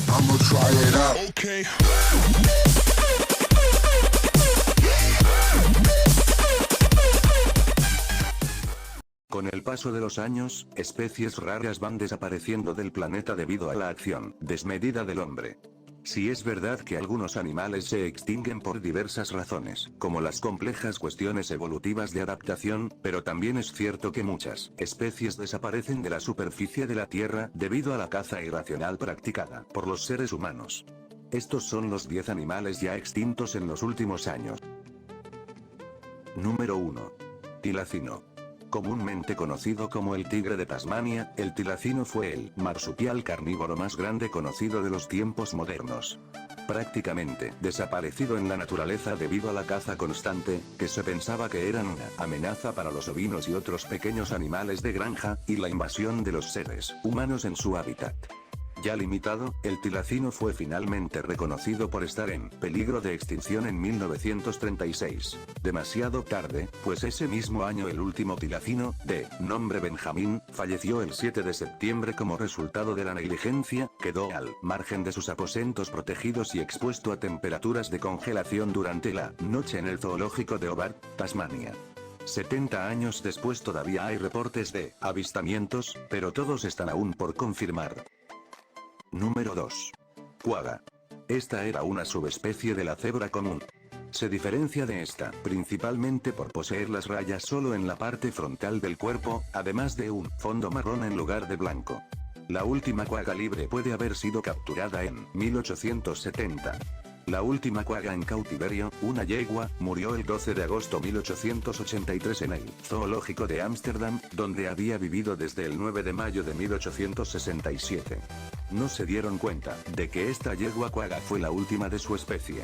I'ma try it out. Okay. Con el paso de los años, especies raras van desapareciendo del planeta debido a la acción desmedida del hombre. Si es verdad que algunos animales se extinguen por diversas razones, como las complejas cuestiones evolutivas de adaptación, pero también es cierto que muchas especies desaparecen de la superficie de la Tierra debido a la caza irracional practicada por los seres humanos. Estos son los 10 animales ya extintos en los últimos años. Número 1. Tilacino. Comúnmente conocido como el tigre de Tasmania, el tilacino fue el marsupial carnívoro más grande conocido de los tiempos modernos. Prácticamente desaparecido en la naturaleza debido a la caza constante, que se pensaba que eran una amenaza para los ovinos y otros pequeños animales de granja, y la invasión de los seres humanos en su hábitat. Ya limitado, el tilacino fue finalmente reconocido por estar en peligro de extinción en 1936. Demasiado tarde, pues ese mismo año el último tilacino, de nombre Benjamín, falleció el 7 de septiembre como resultado de la negligencia, quedó al margen de sus aposentos protegidos y expuesto a temperaturas de congelación durante la noche en el zoológico de Hobart, Tasmania. 70 años después todavía hay reportes de avistamientos, pero todos están aún por confirmar. Número 2. Quagga. Esta era una subespecie de la cebra común. Se diferencia de esta, principalmente por poseer las rayas solo en la parte frontal del cuerpo, además de un fondo marrón en lugar de blanco. La última quagga libre puede haber sido capturada en 1870. La última quagga en cautiverio, una yegua, murió el 12 de agosto de 1883 en el zoológico de Ámsterdam, donde había vivido desde el 9 de mayo de 1867. No se dieron cuenta de que esta yegua quagga fue la última de su especie.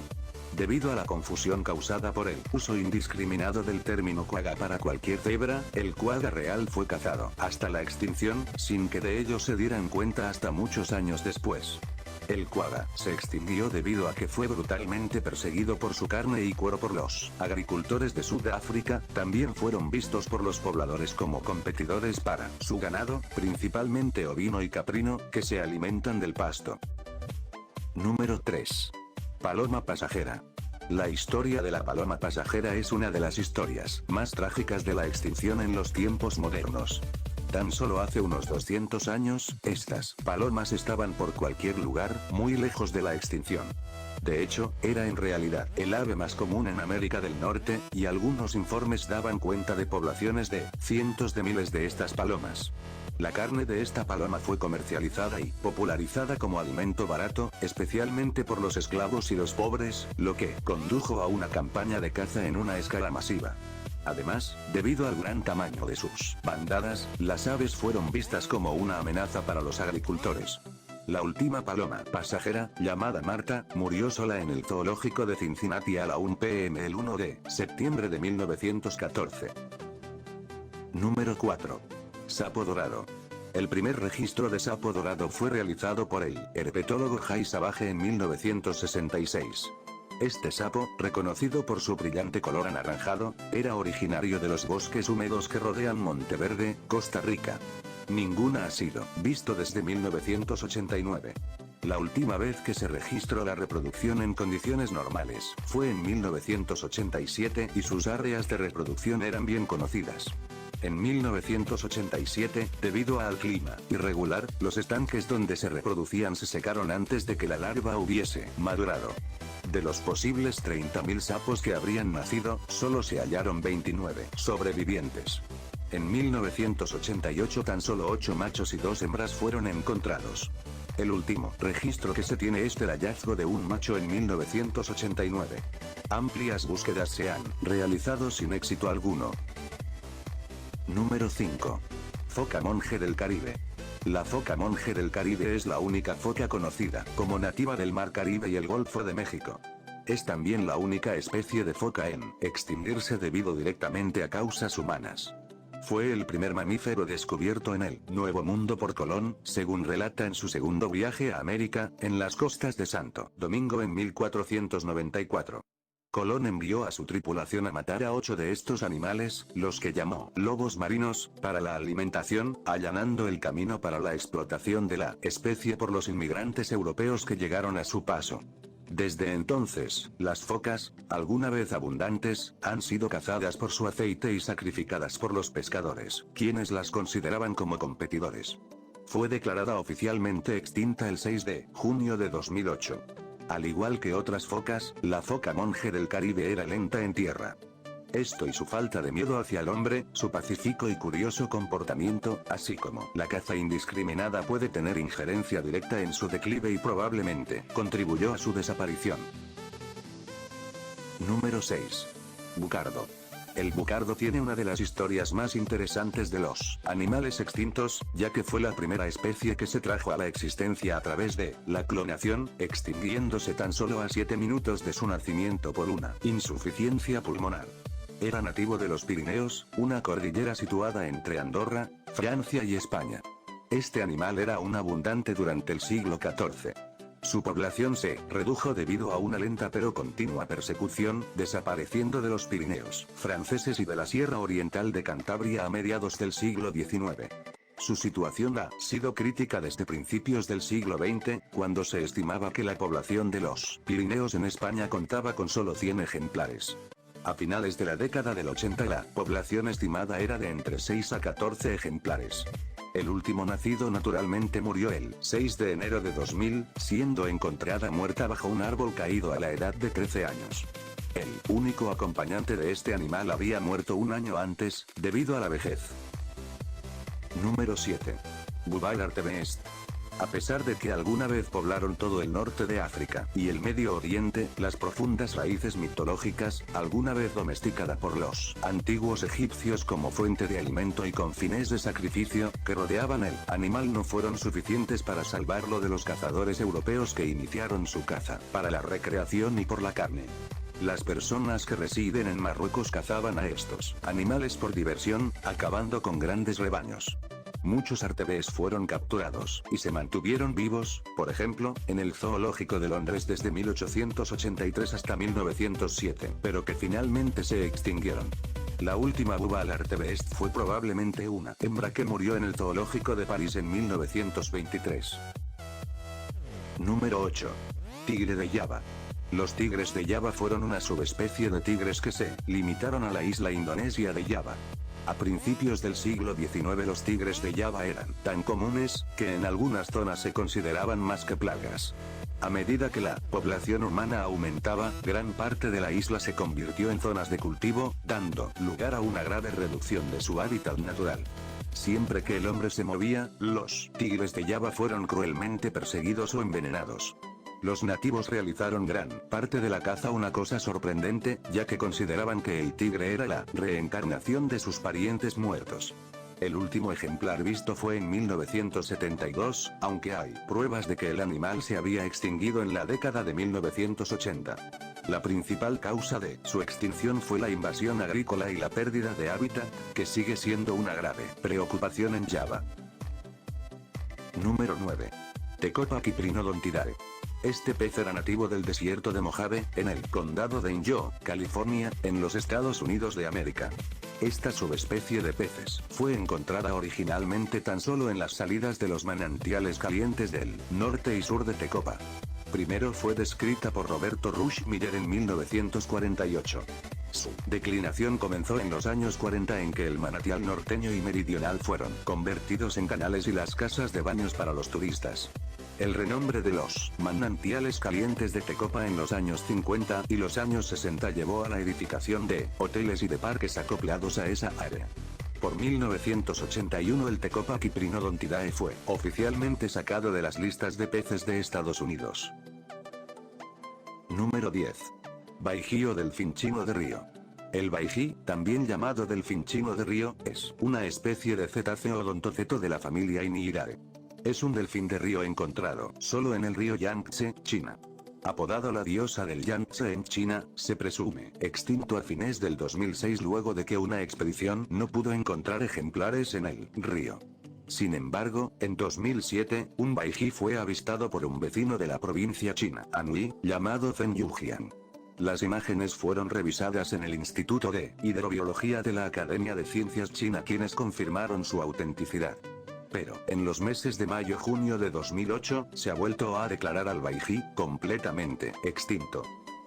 Debido a la confusión causada por el uso indiscriminado del término quagga para cualquier cebra, el quagga real fue cazado hasta la extinción, sin que de ello se dieran cuenta hasta muchos años después. El quagga se extinguió debido a que fue brutalmente perseguido por su carne y cuero por los agricultores de Sudáfrica. También fueron vistos por los pobladores como competidores para su ganado, principalmente ovino y caprino, que se alimentan del pasto. Número 3. Paloma pasajera. La historia de la paloma pasajera es una de las historias más trágicas de la extinción en los tiempos modernos. Tan solo hace unos 200 años, estas palomas estaban por cualquier lugar, muy lejos de la extinción. De hecho, era en realidad el ave más común en América del Norte, y algunos informes daban cuenta de poblaciones de cientos de miles de estas palomas. La carne de esta paloma fue comercializada y popularizada como alimento barato, especialmente por los esclavos y los pobres, lo que condujo a una campaña de caza en una escala masiva. Además, debido al gran tamaño de sus bandadas, las aves fueron vistas como una amenaza para los agricultores. La última paloma pasajera, llamada Marta, murió sola en el zoológico de Cincinnati a la 1 p.m. el 1 de septiembre de 1914. Número 4. Sapo dorado. El primer registro de sapo dorado fue realizado por el herpetólogo Jay Savage en 1966. Este sapo, reconocido por su brillante color anaranjado, era originario de los bosques húmedos que rodean Monteverde, Costa Rica. Ninguna ha sido visto desde 1989. La última vez que se registró la reproducción en condiciones normales, fue en 1987 y sus áreas de reproducción eran bien conocidas. En 1987, debido al clima irregular, los estanques donde se reproducían se secaron antes de que la larva hubiese madurado. De los posibles 30.000 sapos que habrían nacido, solo se hallaron 29 sobrevivientes. En 1988 tan solo 8 machos y 2 hembras fueron encontrados. El último registro que se tiene es del hallazgo de un macho en 1989. Amplias búsquedas se han realizado sin éxito alguno. Número 5. Foca monje del Caribe. La foca monje del Caribe es la única foca conocida como nativa del Mar Caribe y el Golfo de México. Es también la única especie de foca en extinguirse debido directamente a causas humanas. Fue el primer mamífero descubierto en el Nuevo Mundo por Colón, según relata en su segundo viaje a América, en las costas de Santo Domingo en 1494. Colón envió a su tripulación a matar a 8 de estos animales, los que llamó lobos marinos, para la alimentación, allanando el camino para la explotación de la especie por los inmigrantes europeos que llegaron a su paso. Desde entonces, las focas, alguna vez abundantes, han sido cazadas por su aceite y sacrificadas por los pescadores, quienes las consideraban como competidores. Fue declarada oficialmente extinta el 6 de junio de 2008. Al igual que otras focas, la foca monje del Caribe era lenta en tierra. Esto y su falta de miedo hacia el hombre, su pacífico y curioso comportamiento, así como la caza indiscriminada puede tener injerencia directa en su declive y probablemente contribuyó a su desaparición. Número 6. Bucardo. El bucardo tiene una de las historias más interesantes de los animales extintos, ya que fue la primera especie que se trajo a la existencia a través de la clonación, extinguiéndose tan solo a 7 minutos de su nacimiento por una insuficiencia pulmonar. Era nativo de los Pirineos, una cordillera situada entre Andorra, Francia y España. Este animal era aún abundante durante el siglo XIV. Su población se redujo debido a una lenta pero continua persecución, desapareciendo de los Pirineos franceses y de la Sierra Oriental de Cantabria a mediados del siglo XIX. Su situación ha sido crítica desde principios del siglo XX, cuando se estimaba que la población de los Pirineos en España contaba con solo 100 ejemplares. A finales de la década del 80 la población estimada era de entre 6 a 14 ejemplares. El último nacido naturalmente murió el 6 de enero de 2000, siendo encontrada muerta bajo un árbol caído a la edad de 13 años. El único acompañante de este animal había muerto un año antes, debido a la vejez. Número 7. Bubal artebest. A pesar de que alguna vez poblaron todo el norte de África y el Medio Oriente, las profundas raíces mitológicas, alguna vez domesticada por los antiguos egipcios como fuente de alimento y con fines de sacrificio, que rodeaban el animal no fueron suficientes para salvarlo de los cazadores europeos que iniciaron su caza, para la recreación y por la carne. Las personas que residen en Marruecos cazaban a estos animales por diversión, acabando con grandes rebaños. Muchos artebés fueron capturados y se mantuvieron vivos, por ejemplo, en el Zoológico de Londres desde 1883 hasta 1907, pero que finalmente se extinguieron. La última Bubal artebest fue probablemente una hembra que murió en el Zoológico de París en 1923. Número 8. Tigre de Java. Los tigres de Java fueron una subespecie de tigres que se limitaron a la isla indonesia de Java. A principios del siglo XIX los tigres de Java eran tan comunes, que en algunas zonas se consideraban más que plagas. A medida que la población humana aumentaba, gran parte de la isla se convirtió en zonas de cultivo, dando lugar a una grave reducción de su hábitat natural. Siempre que el hombre se movía, los tigres de Java fueron cruelmente perseguidos o envenenados. Los nativos realizaron gran parte de la caza una cosa sorprendente, ya que consideraban que el tigre era la reencarnación de sus parientes muertos. El último ejemplar visto fue en 1972, aunque hay pruebas de que el animal se había extinguido en la década de 1980. La principal causa de su extinción fue la invasión agrícola y la pérdida de hábitat, que sigue siendo una grave preocupación en Java. Número 9. Tecopa Kyprinodontidae. Este pez era nativo del desierto de Mojave, en el condado de Inyo, California, en los Estados Unidos de América. Esta subespecie de peces fue encontrada originalmente tan solo en las salidas de los manantiales calientes del norte y sur de Tecopa. Primero fue descrita por Roberto Rush Miller en 1948. Su declinación comenzó en los años 40 en que el manantial norteño y meridional fueron convertidos en canales y las casas de baños para los turistas. El renombre de los manantiales calientes de Tecopa en los años 50 y los años 60 llevó a la edificación de hoteles y de parques acoplados a esa área. Por 1981 el Tecopa Kyprinodontidae fue oficialmente sacado de las listas de peces de Estados Unidos. Número 10. Baiji o delfín chino de río. El baiji, también llamado delfín chino de río, es una especie de cetáceo odontoceto de la familia Iniirae. Es un delfín de río encontrado solo en el río Yangtze, China. Apodado la diosa del Yangtze en China, se presume extinto a fines del 2006 luego de que una expedición no pudo encontrar ejemplares en el río. Sin embargo, en 2007, un baiji fue avistado por un vecino de la provincia china Anhui, llamado Zhen Yujian. Las imágenes fueron revisadas en el Instituto de Hidrobiología de la Academia de Ciencias China, quienes confirmaron su autenticidad. Pero, en los meses de mayo-junio de 2008, se ha vuelto a declarar al Baiji completamente extinto.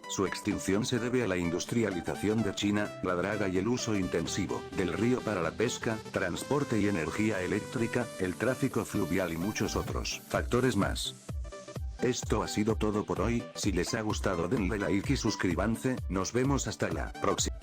Su extinción se debe a la industrialización de China, la draga y el uso intensivo del río para la pesca, transporte y energía eléctrica, el tráfico fluvial y muchos otros factores más. Esto ha sido todo por hoy. Si les ha gustado denle like y suscríbanse. Nos vemos hasta la próxima.